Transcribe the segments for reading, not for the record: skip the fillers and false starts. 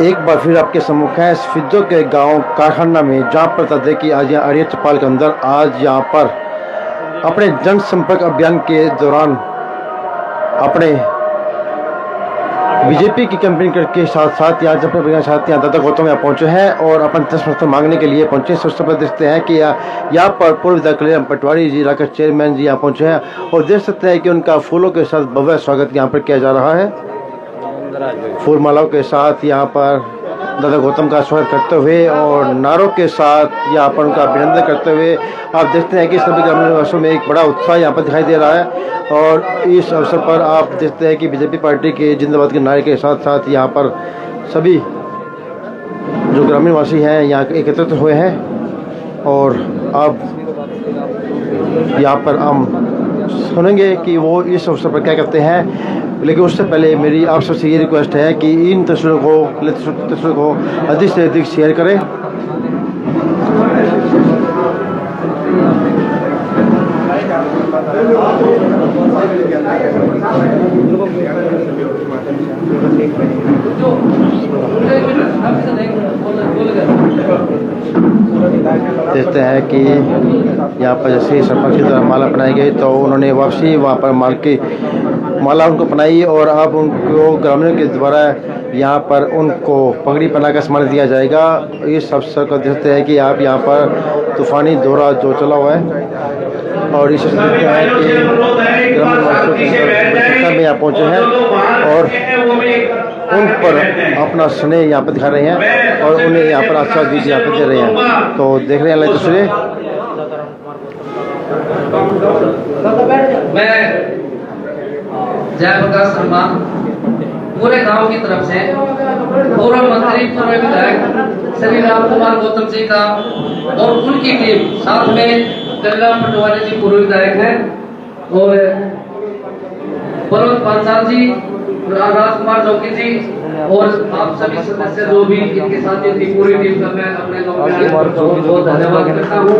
एक बार फिर आपके सम्मुख है सिद्धों के गांव कारखाना में, जहां पर बता दें कि आज यहाँ अरिया चौपाल के अंदर आज यहाँ पर अपने जनसंपर्क अभियान के दौरान अपने बीजेपी की कैंपेन के साथ साथ यहाँ जनसंपर्क अभियान के साथ यहाँ दादा गौतम यहाँ पहुंचे हैं और अपन समर्थन मांगने के लिए पहुंचे। सबसे पहले देखते हैं कि यहाँ पर पूर्व विधायक कल्याण पटवारी जी, इलाका चेयरमैन जी यहाँ पहुंचे हैं और देख सकते हैं कि उनका फूलों के साथ भव्य स्वागत यहाँ पर किया जा रहा है। फूल मालाओं के साथ यहाँ पर दादा गौतम का स्वागत करते हुए और नारों के साथ यहाँ पर उनका अभिनंदन करते हुए आप देखते हैं कि सभी ग्रामीण निवासियों में एक बड़ा उत्साह यहाँ पर दिखाई दे रहा है। और इस अवसर पर आप देखते हैं कि बीजेपी पार्टी के जिंदाबाद के नारे के साथ साथ यहाँ पर सभी जो ग्रामीण वासी हैं यहाँ एकत्रित हुए हैं। और अब यहाँ पर हम सुनेंगे कि वो इस अवसर पर क्या कहते हैं, लेकिन उससे पहले मेरी आप सबसे ये रिक्वेस्ट है कि इन तस्वीरों को अधिक से अधिक शेयर करें। देखते हैं कि यहाँ पर जैसे सरपंच की द्वारा माला बनाई गई तो उन्होंने वापसी वहाँ पर माला उनको बनाई और अब उनको ग्रामीणों के द्वारा यहाँ पर उनको पगड़ी पहनाकर सम्मान दिया जाएगा। इस अवसर को देखते हैं कि आप यहाँ पर तूफानी दौरा जो चला हुआ है और इस देखते हैं कि ग्रामीण वासियों के में यहाँ पहुँचे हैं और उन पर अपना स्नेह यहाँ पर दिखा रहे हैं और उन्हें यहाँ पर आशीर्वाद भी यहाँ पर दे रहे हैं। तो देख रहे हैं तस्वीरें। मैं जयप्रकाश शर्मा पूरे गांव की तरफ से पूर्व मंत्री पूर्व विधायक श्री राम कुमार गौतम जी का और उनकी टीम, साथ में कल्याण पटवारी जी पूर्व विधायक हैं और पर्वत पांचाल जी, राजकुमार चौकी जी और आप सभी सदस्य जो भी इनके साथ थी पूरी टीम का मैं अपने बहुत धन्यवाद करता हूँ।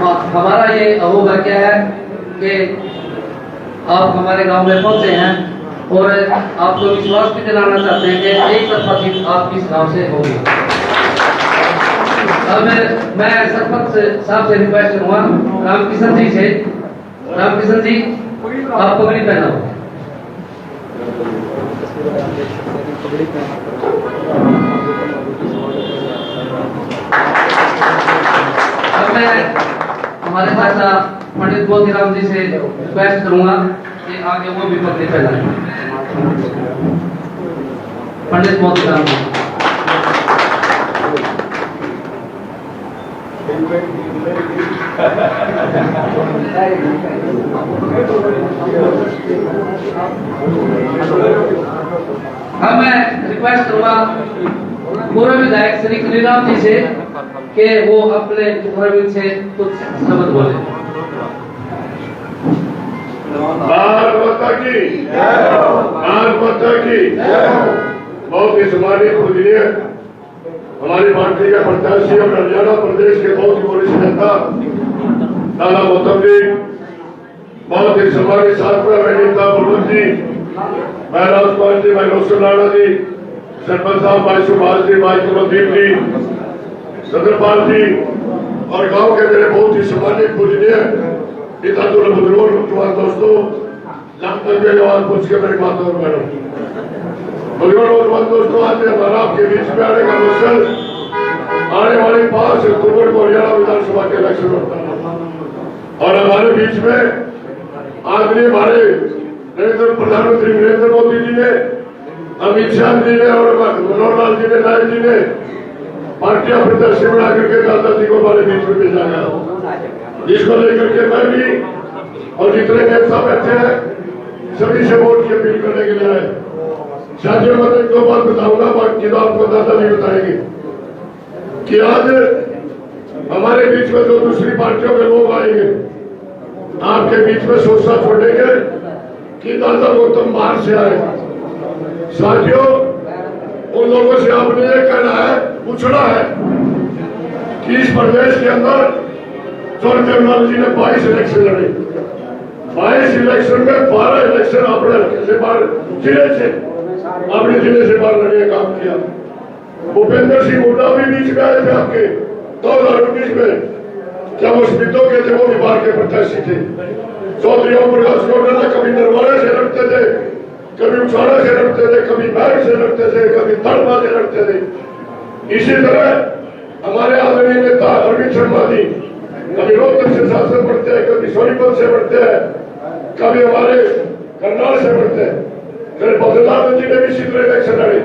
और हमारा ये अहोभाग्य है कि आप हमारे गांव में पहुंचे हैं और आपको विश्वास भी दिलाना चाहते हैं कि एक तरफा जीत आपकी इस गांव से होगी। अब मैं सरपंच साहब से रिक्वेस्ट करूंगा, रामकिशन जी से, रामकिशन जी आप पगड़ी पहनाओ। अब मैं हमारे चाचा पंडित मोतीराम जी से रिक्वेस्ट करूंगा कि आगे वो भी पगड़ी पहनाएं। पंडित मोतीराम जी। अब मैं रिक्वेस्ट करूंगा पूर्व विधायक श्री कलीराम जी से कि वो अपने प्रवीण से कुछ शब्द बोले। भारत माता की जय, भारत माता की जय। बहुत ही सम्मानित पूजनीय हमारी पार्टी के प्रत्याशी और हरियाणा प्रदेश के बहुत ही वरिष्ठ नेता दादा गौतम जी, बहुत ही सम्मानित साथी नेता बलवंत जी, मैं राजकुमार जी, मैं रोशन राणा जी, सरपंच साहब भाई सुभाष जी, भाई कुलदीप जी, चंद्रपाल जी और गांव के मेरे बहुत ही सम्मानित पूजनीय बुजुर्ग दोस्तों, जवान पूछ के मेरी बात और मैडम बुजुर्ग दोस्तों, आज हमारा आपके बीच में आने का मकसद आने वाली 5 अक्टूबर को हरियाणा विधानसभा के इलेक्शन होता है और हमारे बीच में आदरणीय हमारे प्रधानमंत्री नरेंद्र मोदी जी ने, अमित शाह जी ने और मनोहर लाल जी ने, नायक जी ने पार्टी प्रत्याशी बना करके दादाजी को हमारे बीच में भेजा गया, जिसको लेकर के मैं भी और जितने नेता बैठे हैं सभी से वोट की अपील करने के लिए आए। साथियों मैं एक दो बात बताऊंगा, बाकी तो आपको दादाजी बताएंगे कि आज हमारे बीच में जो दूसरी पार्टियों के लोग आएंगे आपके बीच में सोचना छोड़ेंगे कि दादा गौतम बाहर से आए। साथियों उन लोगों से आपने ये कहना है, पूछना है कि इस प्रदेश के अंदर चौधरी जी ने 22 इलेक्शन लड़े, 22 इलेक्शन में 12 इलेक्शन आपने जिले से अपने जिले से बाहर लड़ने का काम किया। भूपेंद्र सिंह हुड्डा भी बीच में आए थे आपके 2019 में, जब उस मित्रों के थे वो विभाग के प्रत्याशी थे। चौधरी ओम प्रकाश कोटला कभी नरवाड़े से लड़ते थे, कभी उछाड़ा से लड़ते थे, कभी बैग से लड़ते थे, कभी तड़पा से लड़ते थे। इसी तरह हमारे आदरणीय नेता अरविंद शर्मा जी कभी रोहतक से शासन बढ़ते हैं, कभी सोनीपत से बढ़ते हैं, कभी हमारे करनाल से बढ़ते हैं। फिर बद्रीनाथ जी ने भी इसी तरह इलेक्शन लड़ी।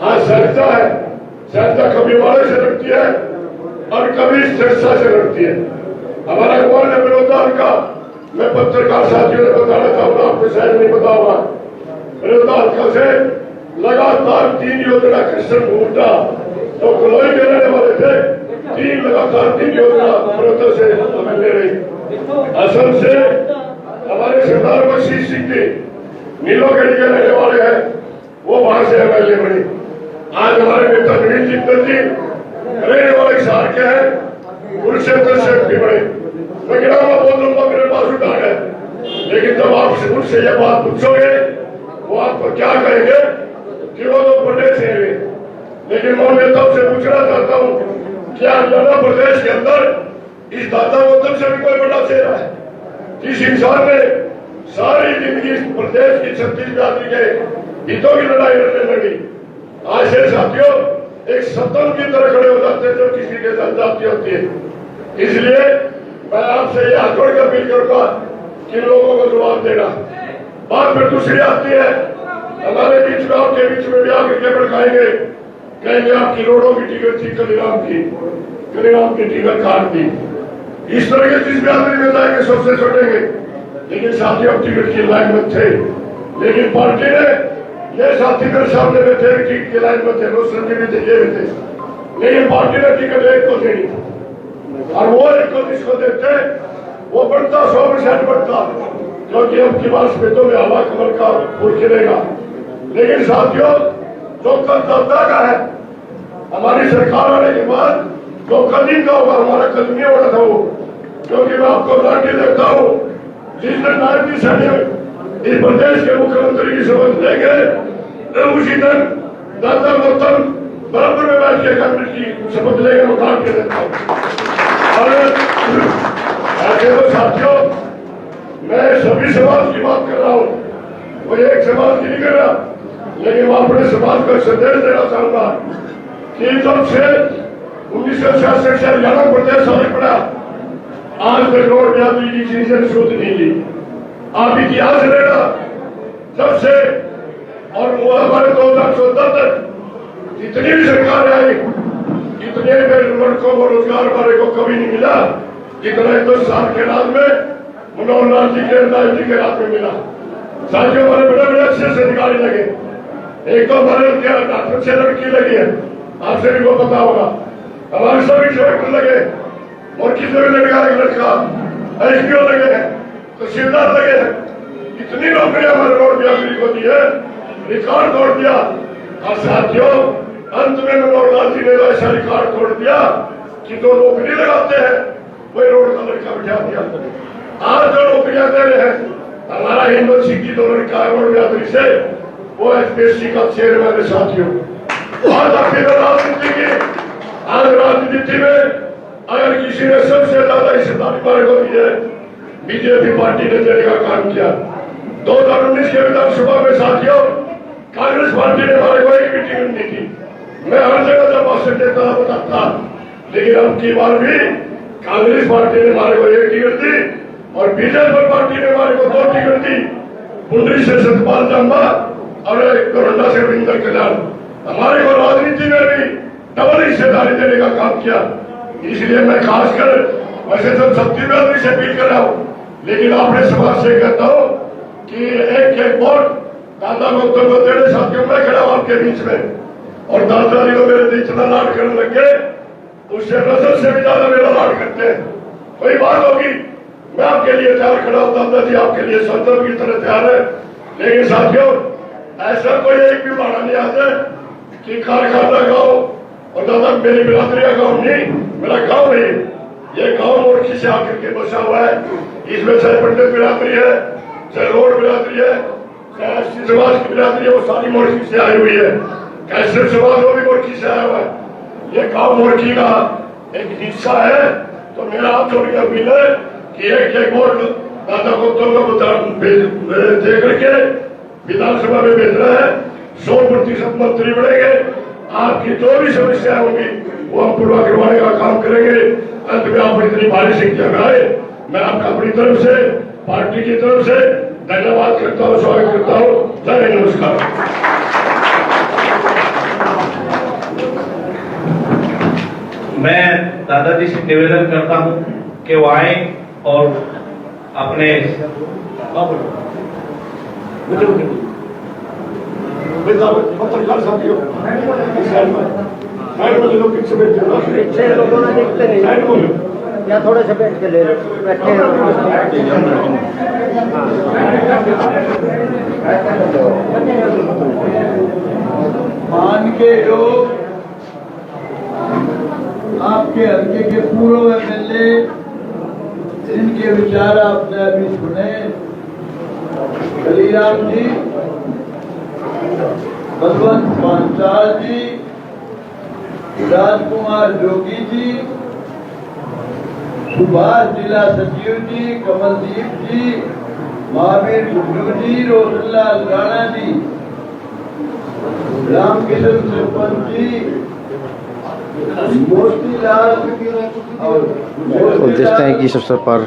आज सहजता है, सहजता कभी वाले से लड़ती है और कभी सिरसा से लड़ती है। हमारा अखबार ने विरोधाल का, मैं पत्रकार साथियों ने बताना चाहूंगा, आपको शायद नहीं पता होगा, विरोधाल का से लगातार 3 योजना कृष्ण भूटा तो कलोई के रहने वाले थे, 3 योजना विरोधा से हमें ले रही। असम से हमारे सरदार बख्शी सिंह जी नीलोगढ़ी के रहने वाले हैं, वो वहां से एमएलए बने। आज हमारे नेता नवीन जिंदल जी रहने वाले शहर के हैं, कुरुक्षेत्र से भी बड़े। मैं कह रहा हूँ बहुत लंबा मेरे पास उठान है, लेकिन जब आप उनसे ये बात पूछोगे वो आपको क्या कहेंगे कि वो तो प्रदेश है। लेकिन मैं नेताओं से पूछना चाहता हूँ, क्या हरियाणा प्रदेश के अंदर इस दाता गौतम से भी कोई बड़ा चेहरा है? जिस इंसान ने सारी जिंदगी प्रदेश की 36 जाति के हितों की लड़ाई लड़ने लगी, आज से साथियों एक सतन की तरह खड़े हो जाते हैं जो किसी के जनजाति होती है। इसलिए मैं आपसे यह हाथ जोड़ कर अपील करूंगा कि लोगों को जवाब देना। बात फिर दूसरी आती है, हमारे बीच में आपके बीच में भी आकर के भड़काएंगे, कहेंगे आपकी रोडों की टिकट थी कलीराम की टिकट काट दी। इस तरह के जिस बिरादरी में जाएंगे सबसे छोड़ेंगे। लेकिन साथी अब टिकट की लाइन में थे, लेकिन पार्टी ने ये साथी मेरे सामने में थे, टिकट की लाइन में थे, रोशन जी भी थे, ये भी थे, लेकिन पार्टी ने टिकट एक को देनी और वो एक को जिसको देते वो बढ़ता 100% बढ़ता, क्योंकि अब की बात स्मितों में हवा कमल का फूल खिलेगा। लेकिन साथियों जो कल दादा का है, हमारी सरकार आने के बाद जो कदीम का होगा, हमारा कदमी होना था वो, क्योंकि मैं आपको गारंटी देता हूँ जिस दिन नायब इस प्रदेश के मुख्यमंत्री की शपथ लेंगे उसी दिन दादा गौतम बराबर में बैठ के कैबिनेट की शपथ लेंगे, वो काट के देता हूँ। और ऐसे तो साथियों मैं सभी समाज की बात कर रहा हूँ, वो एक समाज की नहीं कर रहा, लेकिन मैं अपने समाज को संदेश देना चाहूंगा कि जब से 1966 से हरियाणा प्रदेश आगे बढ़ा, आज तक रोड बिरादरी की चीजें शुद्ध नहीं ली। आप इतिहास लेना जब से और वो हमारे 2014 तक जितनी भी सरकार आई, इतने लड़कों को रोजगार हमारे को कभी नहीं मिला जितना 10 साल के राज में मनोहर लाल जी के नायब जी के राज में मिला। साथियों हमारे बड़े बड़े अच्छे से अधिकारी लगे, एक तो हमारे डॉक्टर से लड़की लगी है, आपसे भी को पता होगा, हमारे सभी सेवक लगे और किसी भी लड़का एसपीओ लगे हैं, तहसीलदार लगे हैं। इतनी नौकरियां हमारे रोड बिरादरी को दी है, रिकॉर्ड तोड़ दिया। और साथियों अंत में मनोहर लाल जी ने ऐसा रिकॉर्ड तोड़ दिया कि जो नौकरी लगाते हैं वही रोड का लड़का बिठा दिया। आज जो नौकरियां दे रहे हैं, हमारा हिम्मत सिंह की जो लड़का है रोड बिरादरी से, वो एसपीएससी का चेयरमैन है। साथियों आज आपकी राजनीति की, आज राजनीति में अगर किसी ने सबसे ज्यादा हिस्सेदारी हमारे को दी है, बीजेपी पार्टी ने देने का काम किया। 2019 के विधानसभा में साथियों कांग्रेस पार्टी ने हमारे को एक भी टिकट नहीं दी। मैं हर जगह जब भाषण देता बताता, लेकिन अब की बार भी कांग्रेस पार्टी ने हमारे को एक टिकट दी और बीजेपी पार्टी ने हमारे को 2 टिकट दी। पुंडरी से सतपाल जम्बा और कोरंडा से रविंदर कल्याण। हमारे को राजनीति में भी डबल हिस्सेदारी देने का काम किया। इसलिए मैं खासकर वैसे तो शक्ति बिरादरी से अपील कर रहा हूँ, लेकिन अपने समाज से कहता हूँ कि एक वोट दादा गौतम को देने। साथियों मैं खड़ा हूँ आपके बीच में और दादाजी को मेरे बीच में लाड करने लग गए, उससे नजर से भी ज्यादा मेरा लाड करते हैं। कोई बात होगी मैं आपके लिए तैयार खड़ा हूँ, दादाजी आपके लिए संदर्भ की तरह तैयार है। लेकिन साथियों ऐसा कोई एक भी माना नहीं आता कि कारखाना गाँव और दादा मेरी बिरादरी का गाँव नहीं, मेरा गाँव नहीं, ये गाँव मोर्ची से आकर के बसा हुआ है। इसमें चाहे पंडित बिरादरी है, चाहे रोड बिरादरी है, चाहे समाज की बिरादरी है वो सारी मोरकी से आई हुई है। कैसर समाज वो भी मोरकी से आया हुआ है। ये गांव मोरकी का एक हिस्सा है। तो मेरा आप जोड़ के अपील है कि एक वोट दादा गौतम को दे करके विधानसभा में भेजना है। 100% मंत्री बढ़ेंगे। आपकी जो भी समस्याएं होंगी वो हम पूरा करवाने का काम करेंगे। अंत में आप इतनी भारी संख्या में आए, मैं आपका अपनी तरफ से, पार्टी की तरफ से धन्यवाद करता हूँ, स्वागत करता हूँ। जय हिंद, नमस्कार। मैं दादाजी से निवेदन करता हूं कि वो आए और अपने पत्रकार साथियों या थोड़े से बैठ के ले लो, बैठे मान के लोग आपके हल्के के पूर्व एमएलए जिनके विचार आपने अभी सुने, कलीराम जी, बलवंत पांचाल जी, राजकुमार जोगी जी, सुभाष जिला सचिव जी, कमलदीप जी, महावीर गुड्डू जी, रोशनलाल राणा जी, रामकिशन सरपंच जी, मोतीलाल और देखते हैं कि इस अवसर पर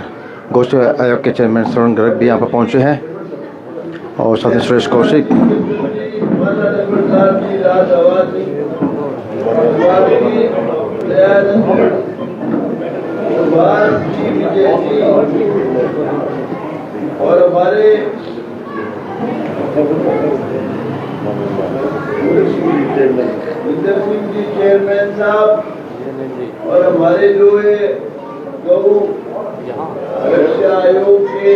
गोष्ठी आयोग के चेयरमैन श्रवण गर्ग भी यहाँ पर पहुँचे हैं और साथ ही सुरेश कौशिक, और हमारे इंदर सिंह जी चेयरमैन साहब और हमारे जो है गौ रक्षा आयोग के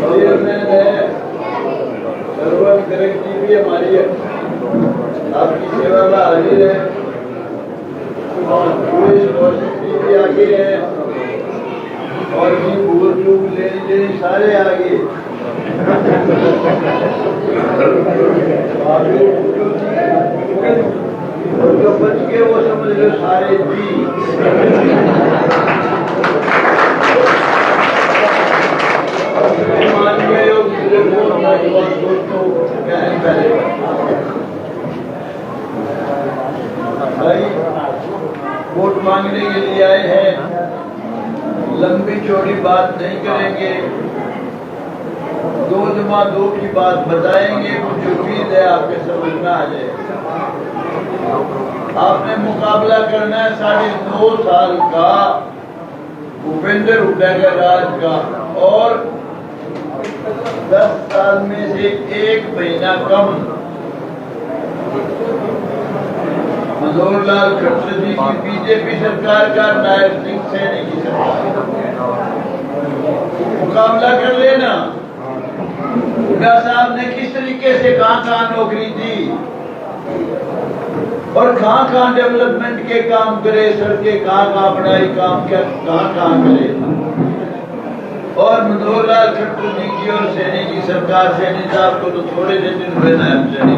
चेयरमैन है सरवन गर्ग जी भी हमारी आपकी सेवा में हाजिर है। सुरेश कौशिक जी भी आगे हैं और भी भूल चूक लेने सारे आगे। और जो बच के वो समझ लो सारे जी। मान गए दोस्तों पहले भाई वोट मांगने के लिए आए हैं। लंबी चौड़ी बात नहीं करेंगे, 2+2 की बात बताएंगे। मुझे उम्मीद है आपके समझ में आ जाए। आपने मुकाबला करना है 2.5 साल का भूपेंद्र हुड्डा के राज का और 10 साल में से 1 महीना कम मनोहर लाल खट्टर जी की बीजेपी सरकार का नायब सिंह सैनी की सरकार। मुकाबला कर लेना। हुड्डा साहब ने किस तरीके से कहां नौकरी दी और कहां डेवलपमेंट के काम करे, सड़कें कहां बनाई, काम क्या कहां करे। और मनोहर लाल खट्टर जी की और सैनी की सरकार, सैनी साहब को तो थोड़े से दिन हुए नायब सैनी,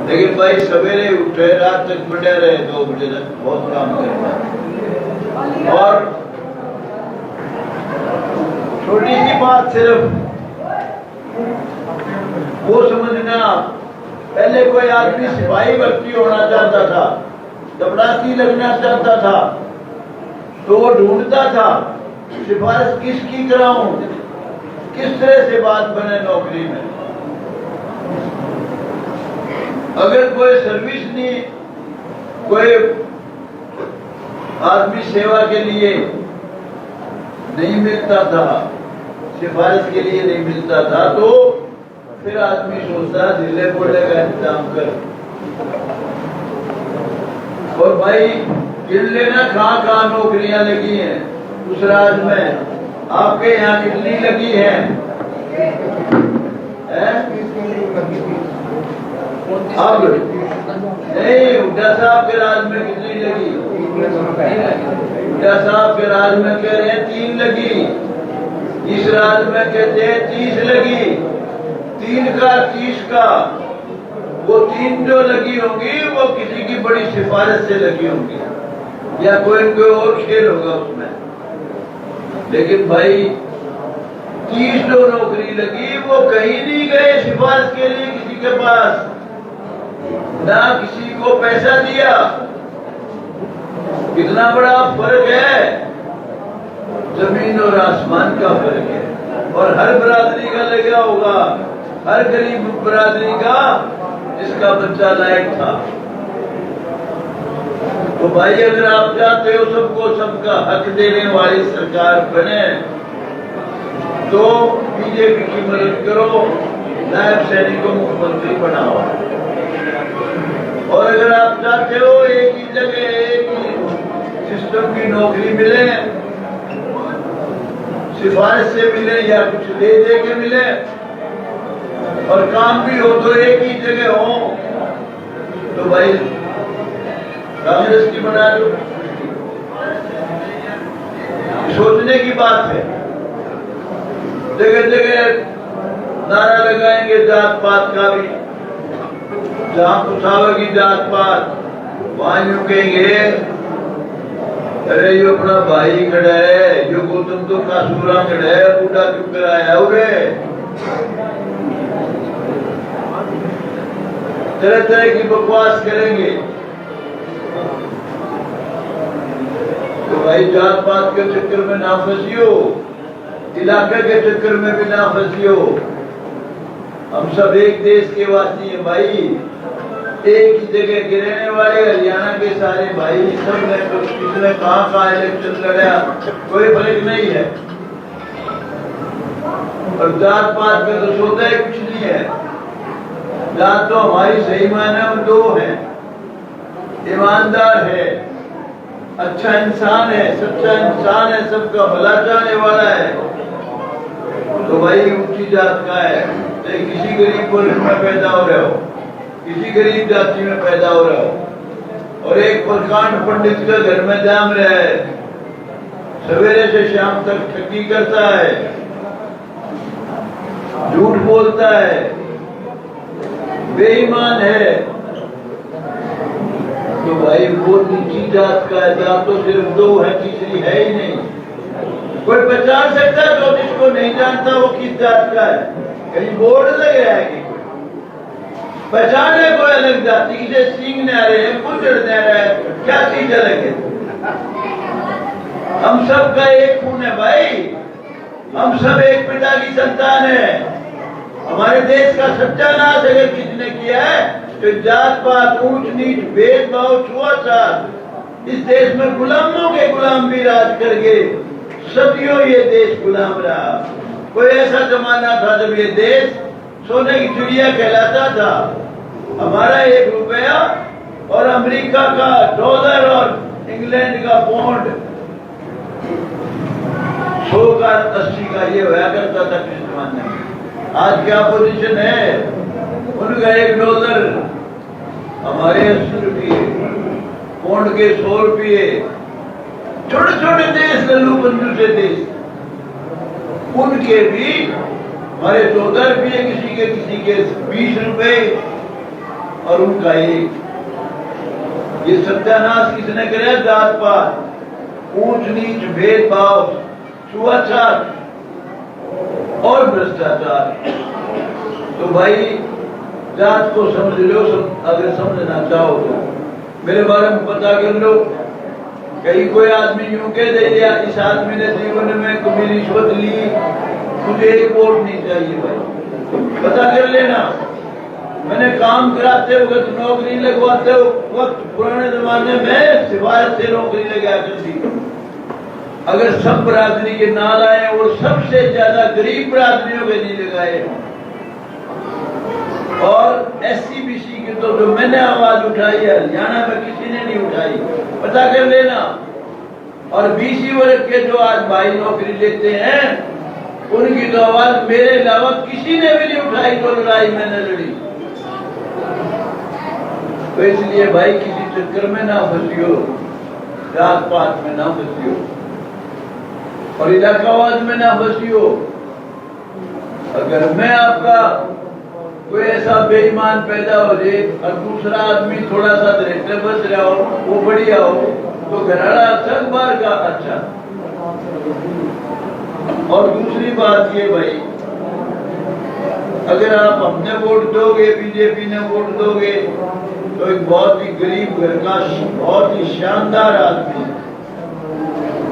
लेकिन भाई सवेरे उठे रात तक बढ़े रहे 2 बजे तक, बहुत काम करना। और छोटी सी बात सिर्फ वो समझना, पहले कोई आदमी सिपाही भर्ती होना चाहता था, चपरासी लगना चाहता था, तो वो ढूंढता था सिफारिश किसकी कराऊं, किस तरह से बात बने नौकरी में। अगर कोई सर्विस नहीं, कोई आदमी सेवा के लिए नहीं मिलता था, सिफारिश के लिए नहीं मिलता था, तो फिर आदमी सोचता ढीले पोले का इंतजाम कर। और भाई गिन लेना कहां नौकरियां लगी हैं उस राज में। आपके यहाँ कितनी लगी है? अब नहीं, हुड्डा साहब के राज में कितनी लगी? हुड्डा साहब के राज में कह रहे हैं 3 लगी। इस राज्य में कहते हैं 30 लगी, 3 का 30 का, वो 3 जो लगी होंगी वो किसी की बड़ी सिफारिश से लगी होंगी या कोई और खेल होगा उसमें। लेकिन भाई 30 जो नौकरी लगी वो कहीं नहीं गए सिफारिश के लिए किसी के पास, ना किसी को पैसा दिया। कितना बड़ा फर्क है, जमीन और आसमान का फर्क है। और हर बरादरी का लगा होगा, हर गरीब बरादरी का जिसका बच्चा लायक था। तो भाई अगर आप चाहते हो सबको सबका हक देने वाली सरकार बने तो बीजेपी की मदद करो, नायब सैनिक को मुख्यमंत्री बनाओ। और अगर आप चाहते हो एक ही जगह एक ही सिस्टम की नौकरी मिले, सिफारिश से मिले या कुछ दे के मिले, और काम भी हो तो एक ही जगह हो, तो भाई कांग्रेस की बना दो। सोचने की बात है। जगह जगह नारा लगाएंगे जात पात का भी, जहां कुछ आवेगी जात पात वहां यूं कहेंगे अरे यो अपना भाई खड़ा है, यो गौतम तो कासूरा खड़ा है, बूढ़ा क्यों कराया उरे। तरह तरह की बकवास करेंगे। तो भाई जात पात के चक्कर में ना फंसियो, इलाके के चक्कर में भी ना फंसियो। हम सब एक देश के वासी हैं भाई, एक ही जगह के रहने वाले हरियाणा के सारे भाई, सब ने तो किसने कहाँ इलेक्शन लड़ा कोई फर्क नहीं है। और जात पात में तो सौदा ही कुछ नहीं है। जात तो हमारी सही मायने में 2 हैं, ईमानदार है, अच्छा इंसान है, सच्चा इंसान है, सबका भला चाहने वाला है, तो भाई ऊंची जात का है। किसी गरीब वर्ग में पैदा हो रहे हो, किसी गरीब जाति में पैदा हो रहा हो, और एक प्रकांड पंडित का घर में जाम रहा है, सवेरे से शाम तक ठगी करता है, झूठ बोलता है, बेईमान है, तो भाई वो नीची जात का है। जात तो सिर्फ 2 है, तीसरी है ही नहीं। कोई पहचान सकता है जो जिसको नहीं जानता वो किस जात का है? कहीं बोर्ड लग रहा है कि पहचाने कोई अलग जाति, किसे सींगने आ रहे हैं, कुछ चढ़ने आ रहा है, क्या चीज अलग है? हम सब का एक खून है भाई, हम सब एक पिता की संतान है। हमारे देश का सत्यानाश अगर किसने किया है तो जात पात, ऊंच नीच, भेदभाव, छुआछूत, इस देश में गुलामों के गुलाम भी राज करके सदियों ये देश गुलाम रहा। कोई ऐसा जमाना था जब ये देश सोने की चिड़िया कहलाता था। हमारा 1 रुपया और अमेरिका का डॉलर और इंग्लैंड का पौंड 100 का 80 का ये होया करता था किस जमाने में। आज क्या पोजीशन है? उनका 1 डॉलर हमारे 80 रुपये, पौंड के 100 रुपये। छोटे छोटे देश, लल्लू पंजू से देश, उनके भी हमारे 14 रुपये, किसी के 20 रुपए, और उनका 1। ये सत्यानाश किसने करे? जात पात, ऊंच नीच, भेदभाव, छुआछूत और भ्रष्टाचार। तो भाई जात को समझ लो, अगर समझना चाहो तो मेरे बारे में पता कर लो। कहीं कोई आदमी यूं कह दे दिया इस आदमी ने जीवन में कभी रिश्वत ली, मुझे 1 वोट नहीं चाहिए भाई, पता कर लेना। मैंने काम कराते वक्त, नौकरी लगवाते वक्त पुराने जमाने में सिफारिश से नौकरी लगा करती। अगर सब बरादरी के ना लाए और सबसे ज्यादा गरीब बरादरियों के नहीं लगाए, और SC BC की तो जो मैंने आवाज उठाई है हरियाणा में किसी ने नहीं उठाई, पता कर लेना। और BC वर्ग के जो आज भाई नौकरी लेते हैं उनकी तो आवाज मेरे अलावा किसी ने भी नहीं उठाई, तो लड़ाई मैंने लड़ी। तो इसलिए भाई किसी चक्कर में ना फंसियो, जात पात में ना फंसियो। और इलाकावाद में ना फंसी हो। अगर मैं आपका कोई ऐसा बेईमान पैदा हो जाए और दूसरा आदमी थोड़ा सा दरेटे बच रहा हो, वो बढ़िया हो, तो घराना अच्छा बार का अच्छा। और दूसरी बात ये भाई, अगर आप हमने वोट दोगे, बीजेपी ने वोट दोगे, तो एक बहुत ही गरीब घर का बहुत ही शानदार आदमी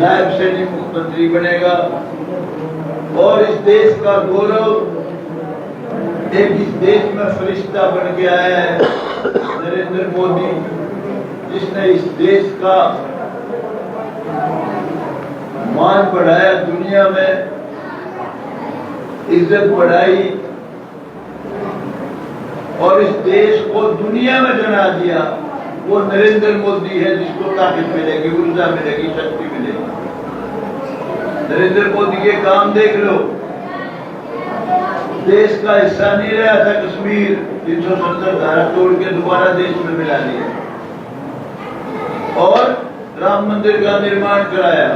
नायब सैनिक मुख्यमंत्री बनेगा और इस देश का गौरव, एक इस देश में फरिश्ता बन के आया है नरेंद्र मोदी, जिसने इस देश का मान बढ़ाया, दुनिया में इज्जत बढ़ाई और इस देश को दुनिया में जना दिया। वो नरेंद्र मोदी है जिसको ताकत मिलेगी, ऊर्जा मिलेगी, शक्ति मिलेगी। नरेंद्र मोदी के काम देख लो। देश का हिस्सा नहीं रहा था कश्मीर, 370 धारा तोड़ के दोबारा देश में मिला लिया और राम मंदिर का निर्माण कराया।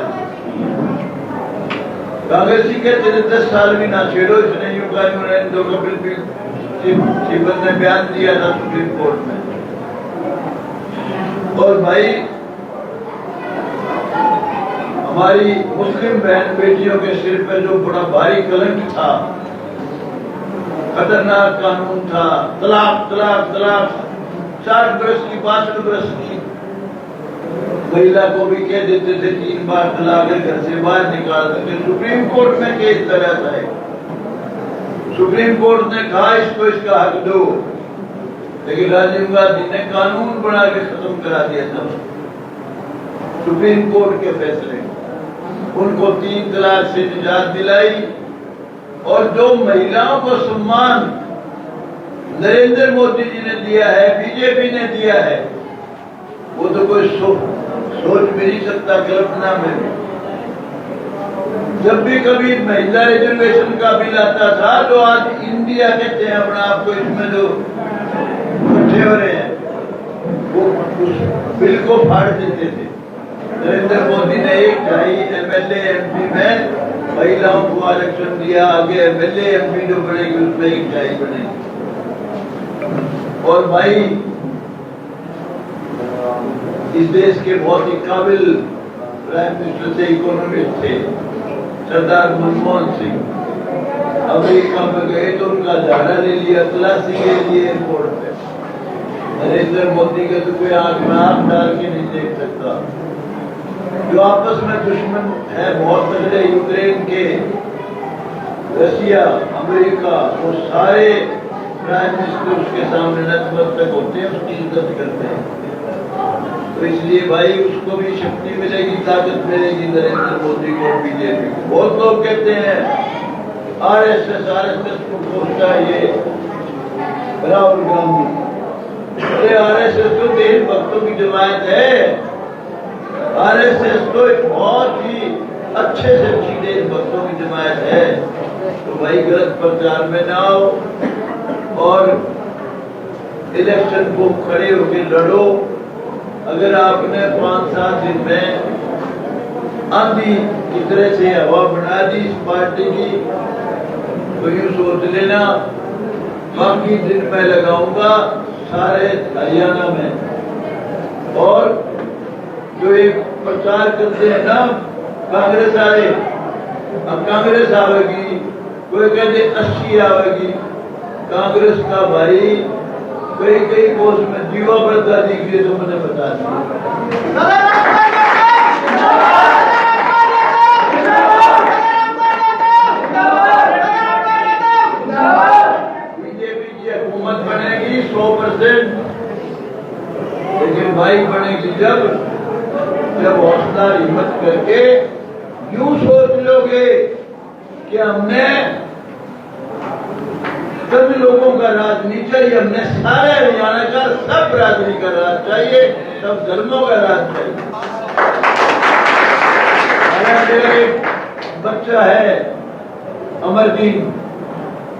कांग्रेसी कहते थे 10 साल भी ना छेड़ो, इसने यूं का यूं कपिल सिब्बल ने बयान दिया था सुप्रीम कोर्ट में। और भाई हमारी मुस्लिम बहन बेटियों के सिर पे जो बड़ा भारी कलंक था, खतरनाक कानून था, तलाक तलाक तलाक, 60 बरस की 62 बरस की महिला को भी कह देते थे 3 बार तलाक, घर से बाहर निकाल देते। सुप्रीम कोर्ट में केस लड़ा था। सुप्रीम कोर्ट ने कहा इसको इसका हक दो, लेकिन राजीव गांधी ने कानून बना के खत्म करा दिया था। सुप्रीम कोर्ट के फैसले उनको 3 तलाक से निजात दिलाई। और जो महिलाओं को सम्मान नरेंद्र मोदी जी ने दिया है, बीजेपी ने दिया है, वो तो कोई सोच भी नहीं सकता, कल्पना में। जब भी कभी महिला रिजर्वेशन का बिल आता था, तो आज इंडिया कहते हैं अपना आपको, इसमें जो इकट्ठे हो रहे हैं, वो उस बिल को फाड़ देते थे। नरेंद्र मोदी ने 1.5 MLA MP में महिलाओं को आरक्षण दिया। आगे MLA MP जो बनेगी उसमें 1.5 बनेगी। और भाई इस देश के बहुत ही काबिल प्राइम मिनिस्टर थे, इकोनॉमिस्ट थे, सरदार मनमोहन सिंह। अमेरिका में गए तो उनका झाड़ा ले लिया, तलाशी के लिए एयरपोर्ट पे। नरेंद्र मोदी के तो कोई आंख में आंख डाल के नहीं देख सकता। जो आपस में दुश्मन है बहुत तगड़े, यूक्रेन के, रशिया, अमेरिका, वो सारे प्राइम मिनिस्टर उसके सामने नतमस्तक होते हैं, उसकी इज्जत करते हैं। तो इसलिए भाई उसको भी शक्ति मिलेगी, ताकत मिलेगी नरेंद्र मोदी को, बीजेपी को। बहुत लोग कहते हैं RSS को पोषता ये राहुल गांधी। अरे RSS तो देश भक्तों की जमात है। RSS तो एक बहुत ही अच्छे से अच्छी देश भक्तों की जमात है। तो भाई गलत प्रचार में ना आओ और इलेक्शन को खड़े होकर लड़ो। अगर आपने 5-7 दिन में आंधी की तरह से हवा बना दी इस पार्टी की, तो यूं सोच लेना बाकी दिन मैं लगाऊंगा सारे हरियाणा में। और जो एक प्रचार करते हैं ना कांग्रेस वाले, अब कांग्रेस आवेगी, कोई कहते 80 आवेगी। कांग्रेस का भाई कई कोस में जीवा बढ़ता दिख रही, तो मैंने बता दिया। बीजेपी की हुकूमत बनेगी 100%, लेकिन भाई बनेगी जब हौसला हिम्मत करके यूं सोच लोगे कि हमने सब लोगों का राज नहीं चाहिए, हमने सारे हरियाणा का सब बिरादरी का राज चाहिए, सब धर्मों का राज चाहिए। मेरा एक बच्चा है अमरदीन,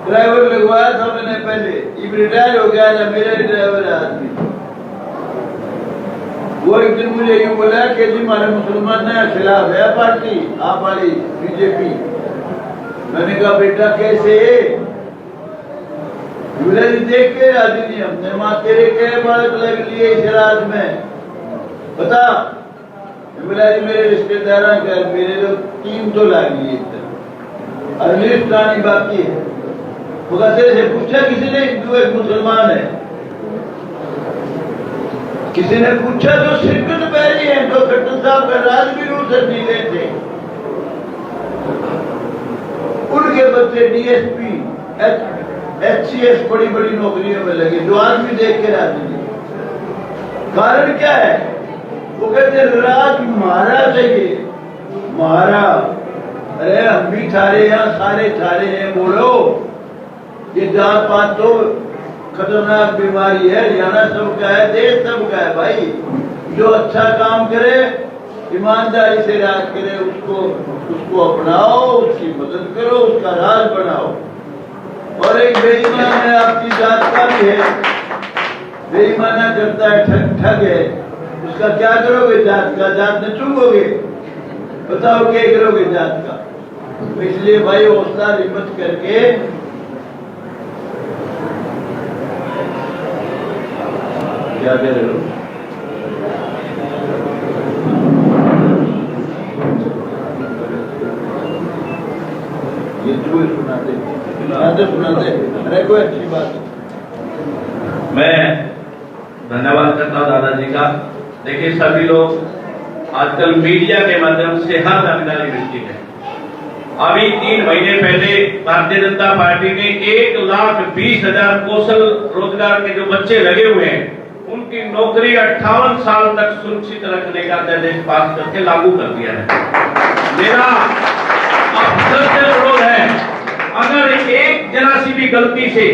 ड्राइवर लगवाया था मैंने पहले, अब रिटायर हो गया था, मेरा ही ड्राइवर है आदमी। वो एक दिन मुझे यूँ बोला कि जी हमारे मुसलमान के खिलाफ है पार्टी आप वाली बीजेपी। मैंने कहा बेटा कैसे? बोला जी देख के राजी नहीं हमने माँ तेरे के बालक लग लिए इस रात में बता। बोला जी मेरे रिश्तेदार मेरे तो 3 तो लागी अरलिस्तानी बाकी है। वो कहते से पूछा किसी ने हिंदू एक मुसलमान है? किसी ने पूछा जो शिरकत पहली है तो खट्टर साहब का राज भी रूस नीले थे। उनके बच्चे डीएसपी एचसीएस बड़ी बड़ी नौकरियों में लगे जो आदमी देख के राजी नहीं। कारण क्या है? वो कहते राज मारा चाहिए मारा। अरे हम भी थारे यहाँ सारे थारे हैं बोलो। ये जात पात तो खतरनाक बीमारी है। हरियाणा सबका है देश सबका है भाई। जो अच्छा काम करे ईमानदारी से राज करे उसको अपनाओ उसकी मदद करो उसका राज बनाओ। और एक बेईमान है आपकी जात का भी है बेईमाना करता है ठग है उसका क्या करोगे? जात का जात न चूकोगे बताओ क्या करोगे जात का? इसलिए भाई हौसला हिम्मत करके क्या कह रहे हो? ये चूहे सुनाते अरे कोई अच्छी बात। मैं धन्यवाद करता हूँ दादाजी का। देखिए सभी लोग आजकल मीडिया के माध्यम से हर जानकारी मिलती है। अभी 3 महीने पहले भारतीय जनता पार्टी ने 1,20,000 कौशल रोजगार के जो बच्चे लगे हुए हैं उनकी नौकरी 58 साल तक सुरक्षित रखने का निर्देश पास करके लागू कर दिया है। मेरा अब सबसे अनुरोध है अगर एक जरा सी भी गलती से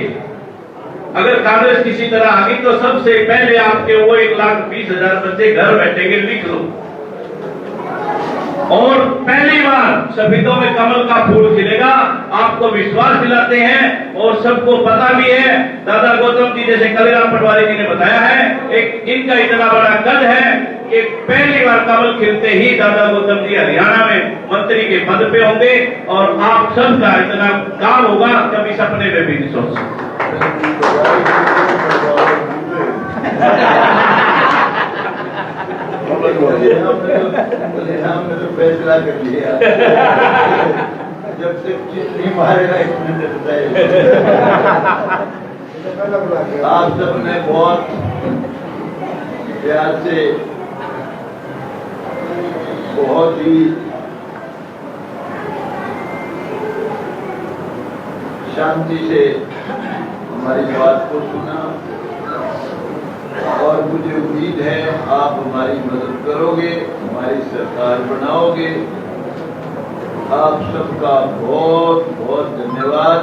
अगर कांग्रेस किसी तरह आ गई तो सबसे पहले आपके वो 1,20,000 बच्चे घर बैठेंगे लिख लो। और पहली बार शहीदों में कमल का फूल खिलेगा। आपको विश्वास दिलाते हैं और सबको पता भी है। दादा गौतम जी जैसे कलेराम पटवारी जी ने बताया है एक इनका इतना बड़ा कद है कि पहली बार कमल खिलते ही दादा गौतम जी हरियाणा में मंत्री के पद पे होंगे और आप सबका इतना काम होगा कभी सपने में भी नहीं सोच सकते। हमने तो फैसला कर लिया जब तक चिट्ठी मारेगा आप सबने बहुत प्यार से बहुत ही शांति से हमारी बात को सुना और मुझे उम्मीद है आप हमारी मदद करोगे हमारी सरकार बनाओगे। आप सबका बहुत बहुत धन्यवाद।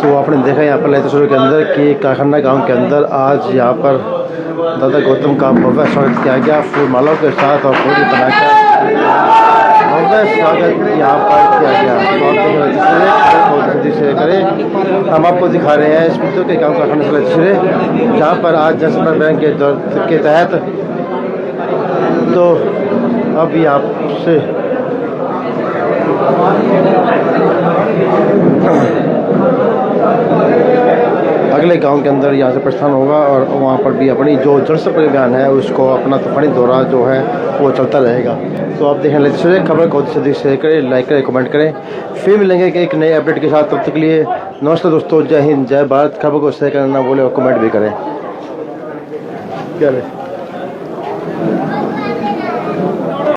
तो आपने देखा यहाँ पर ललितेश्वर के अंदर कि कारखाना गांव के अंदर आज यहाँ पर दादा गौतम का भव्य स्वागत किया गया फूल मालाओं के साथ और पूरी बनाकर भव्य स्वागत यहाँ पर किया गया। से करें हम आपको दिखा रहे हैं स्पीकर के काम कारखाने से ललितेश्वर जहाँ पर आज जनसंपर्क बैंक के तहत तो अभी आपसे अगले गांव के अंदर यहाँ से प्रस्थान होगा और वहाँ पर भी अपनी जो जनसंपर्क अभियान है उसको अपना तूफानी दौरा जो है वो चलता रहेगा। तो आप देखें ललितेश्वर खबर को अधिक शेयर करें लाइक करें कमेंट करें। फिर मिलेंगे कि एक नए अपडेट के साथ। तब तक के लिए नमस्कार दोस्तों। जय हिंद जय भारत। खबर को शेयर करना बोले और कमेंट भी करें। क्या